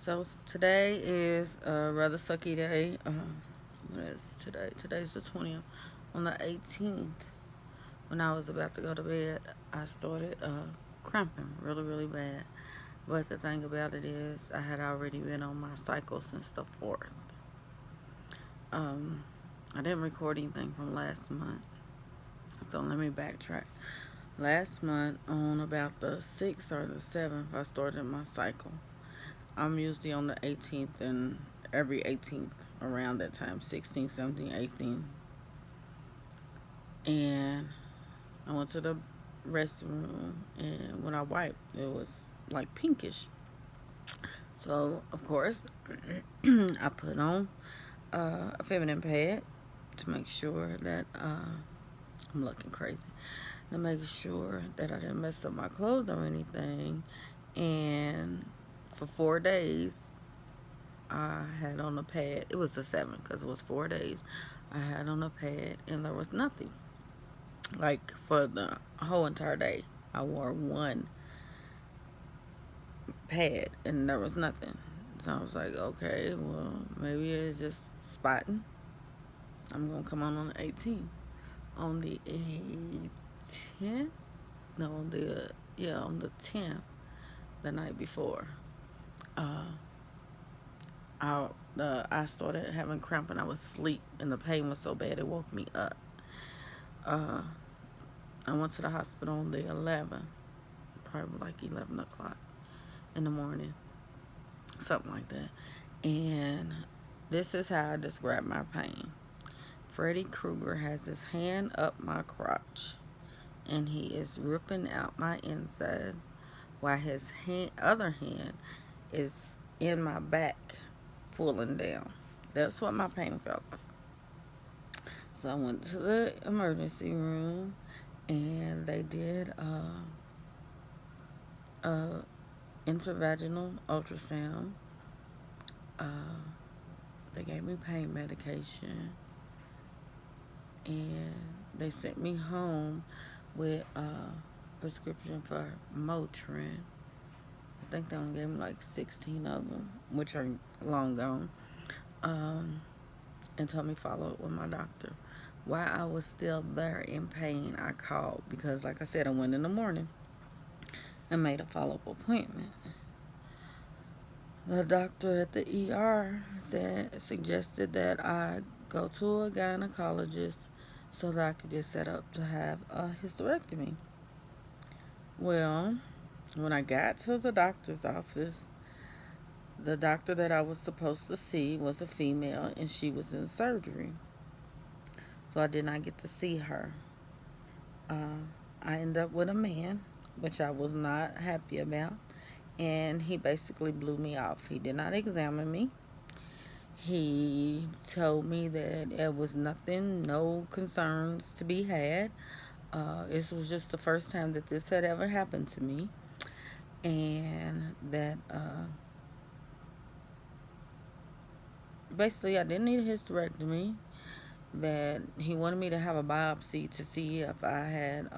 So today is a rather sucky day. What is today? Today's the 20th. On the 18th, when I was about to go to bed, I started cramping really, really bad. But the thing about it is, I had already been on my cycle since the 4th. Um, I didn't record anything from last month, so let me backtrack. Last month, on about the 6th or the 7th, I started my cycle. I'm usually on the 18th and every 18th around that time, 16th, 17th, 18th. And I went to the restroom, and when I wiped, it was like pinkish. So, of course, I put on a feminine pad to make sure that I'm looking crazy. To make sure that I didn't mess up my clothes or anything. And for 4 days, I had on a pad. It was the 7th because it was 4 days. I had on a pad and there was nothing. Like for the whole entire day, I wore one pad and there was nothing. So I was like, okay, well, maybe it's just spotting. I'm going to come on the 18th. On the 18th? No, on the 10th, the night before. Uh, I started having cramp and I was asleep and the pain was so bad it woke me up. Uh, I went to the hospital on the 11th, probably like 11 o'clock in the morning, something like that. And this is how I describe my pain. Freddy Krueger has his hand up my crotch and he is ripping out my inside while his other hand is in my back pulling down. That's what my pain felt like. So I went to the emergency room and they did a intravaginal ultrasound. Uh, they gave me pain medication and they sent me home with a prescription for Motrin. I think they only gave me like 16 of them, which are long gone, and told me follow up with my doctor. While I was still there in pain, I called because, like I said, I went in the morning and made a follow-up appointment. The doctor at the ER suggested that I go to a gynecologist so that I could get set up to have a hysterectomy. Well, when I got to the doctor's office, the doctor that I was supposed to see was a female and she was in surgery. So I did not get to see her. Uh, I ended up with a man, which I was not happy about. And he basically blew me off. He did not examine me. He told me that there was nothing, no concerns to be had. This was just the first time that this had ever happened to me. And that basically I didn't need a hysterectomy. That he wanted me to have a biopsy to see if I had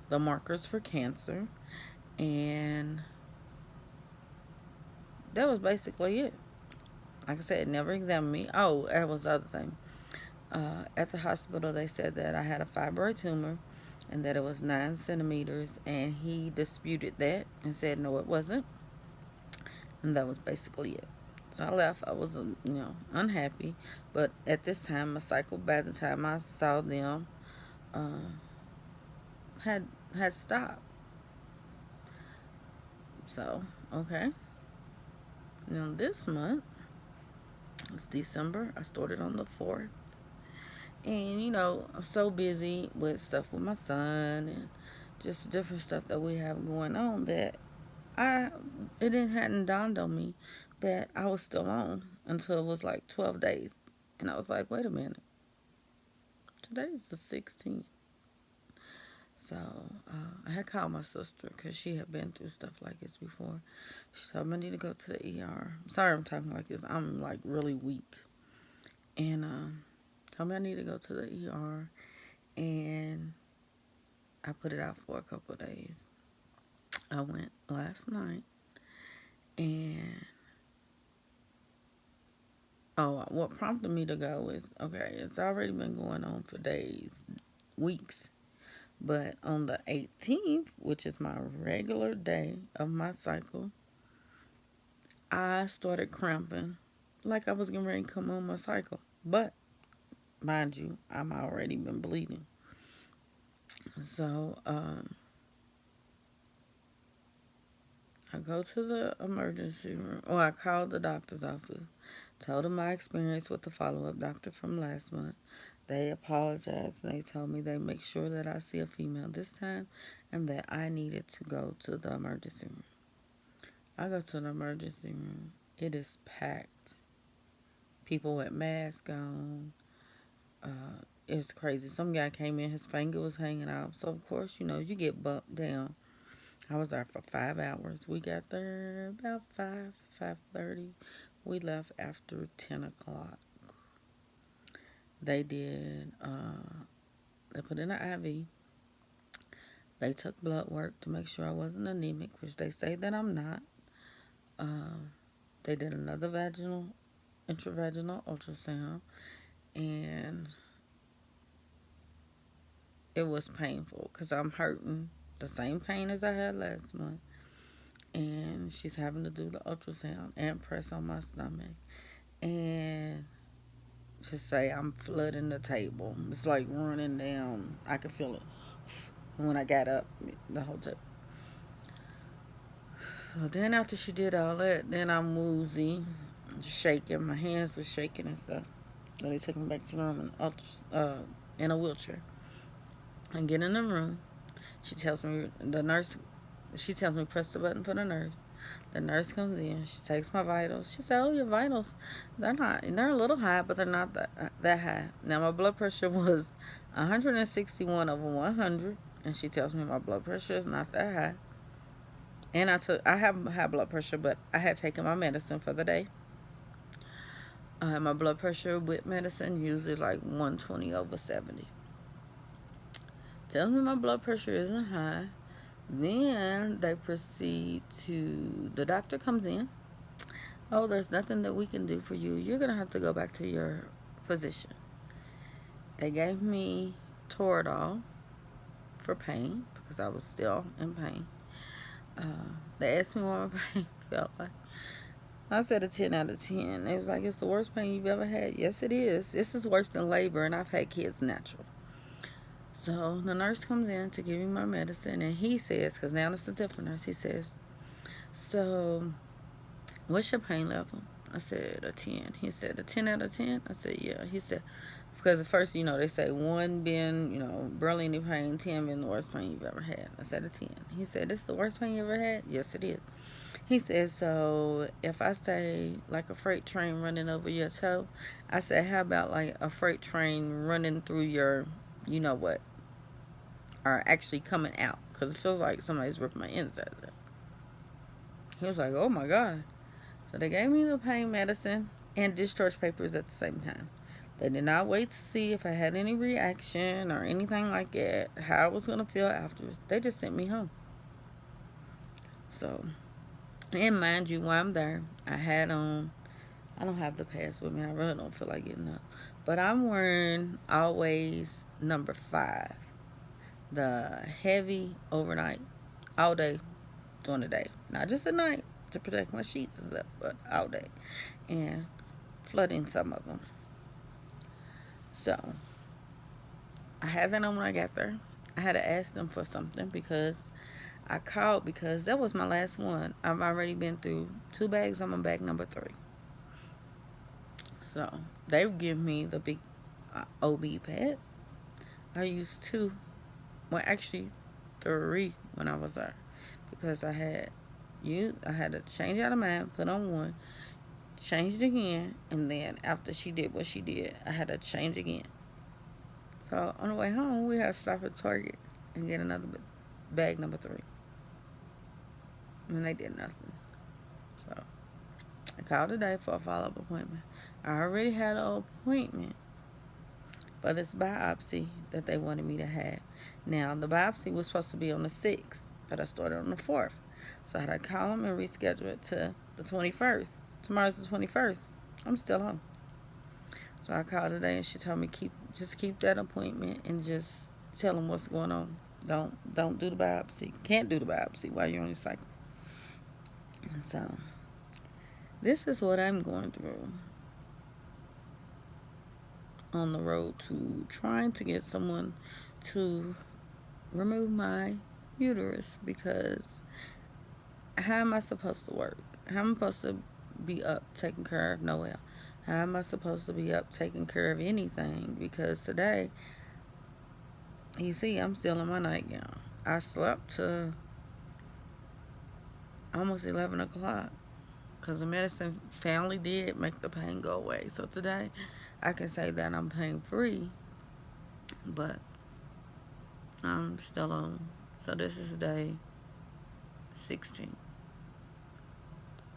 the markers for cancer. And that was basically it. Like I said, never examined me. Oh, that was the other thing. At the hospital, they said that I had a fibroid tumor and that it was 9 centimeters, and he disputed that and said no, it wasn't. And that was basically it. So I left. I was, unhappy. But at this time, my cycle, by the time I saw them, uh, had stopped. So, okay. Now this month, it's December. I started on the 4th. And, I'm so busy with stuff with my son and just different stuff that we have going on that hadn't dawned on me that I was still on until it was like 12 days. And I was like, wait a minute. Today's the 16th. So I had called my sister because she had been through stuff like this before. She told me I need to go to the ER. Sorry I'm talking like this. I'm like really weak. And told me I need to go to the ER. And I put it out for a couple of days. I went last night and Oh, what prompted me to go is okay, it's already been going on for days, weeks. But on the 18th, which is my regular day of my cycle, I started cramping like I was getting ready to come on my cycle. But mind you, I'm already been bleeding. So I go to the emergency room, or I called the doctor's office, told them my experience with the follow up doctor from last month. They apologized and they told me they make sure that I see a female this time and that I needed to go to the emergency room. I go to the emergency room. It is packed. People with masks on. It's crazy. Some guy came in, his finger was hanging out. So, of course, you get bumped down. I was there for 5 hours. We got there about 5:30. We left after 10 o'clock. They did, they put in an IV. They took blood work to make sure I wasn't anemic, which they say that I'm not. They did another intravaginal ultrasound, and it was painful because I'm hurting the same pain as I had last month. And she's having to do the ultrasound and press on my stomach. And to say I'm flooding the table. It's like running down. I could feel it when I got up the whole time. Well, then after she did all that, then I'm woozy, shaking. My hands were shaking and stuff. So they took me back to the room in a wheelchair. I get in the room. She tells me the nurse. She tells me press the button for the nurse. The nurse comes in. She takes my vitals. She said, "Oh, your vitals, they're a little high, but they're not that high." Now my blood pressure was 161 over 100, and she tells me my blood pressure is not that high. And I have high blood pressure, but I had taken my medicine for the day. My blood pressure with medicine usually like 120 over 70. Tells me my blood pressure isn't high. Then they proceed to, the doctor comes in. "Oh, there's nothing that we can do for you. You're going to have to go back to your physician." They gave me Toradol for pain because I was still in pain. They asked me what my pain felt like. I said a 10 out of 10. They was like, "It's the worst pain you've ever had." Yes, it is. This is worse than labor, and I've had kids natural. So the nurse comes in to give me my medicine, and he says, because now it's a different nurse, he says, "So, what's your pain level?" I said a 10. He said, "A 10 out of 10?" I said, "Yeah." He said, because at first, they say 1 being, barely any pain, 10 being the worst pain you've ever had. I said a 10. He said, "This is the worst pain you ever had?" "Yes, it is." He said, "So if I say like a freight train running over your toe," I said, "How about like a freight train running through your, you know what, are actually coming out? Because it feels like somebody's ripping my insides out." He was like, "Oh my God." So they gave me the pain medicine and discharge papers at the same time. They did not wait to see if I had any reaction or anything like that, how I was going to feel afterwards. They just sent me home. So, and mind you, while I'm there, I had on, I don't have the pass with me. I really don't feel like getting up. But I'm wearing always number 5. The heavy overnight, all day, during the day. Not just at night to protect my sheets and stuff, but all day. And flooding some of them. So, I had that on when I got there. I had to ask them for something because I called because that was my last one. I've already been through 2 bags. I'm on bag number 3. So they give me the big OB pad. I used 2, well actually 3 when I was there because I had to change out of mine, put on one, changed again, and then after she did what she did, I had to change again. So on the way home, we had to stop at Target and get another bag number 3. And they did nothing. So I called today for a follow-up appointment. I already had an appointment for this biopsy that they wanted me to have. Now, the biopsy was supposed to be on the 6th, but I started on the 4th. So I had to call them and reschedule it to the 21st. Tomorrow's the 21st. I'm still home. So I called today and she told me keep that appointment and just tell them what's going on. Don't do the biopsy. Can't do the biopsy while you're on your cycle. So this is what I'm going through on the road to trying to get someone to remove my uterus, because how am I supposed to work? How am I supposed to be up taking care of Noel? How am I supposed to be up taking care of anything? Because today, you see, I'm still in my nightgown. I slept to almost 11 o'clock because the medicine finally did make the pain go away. So today, I can say that I'm pain free, but I'm still on. So this is day 16.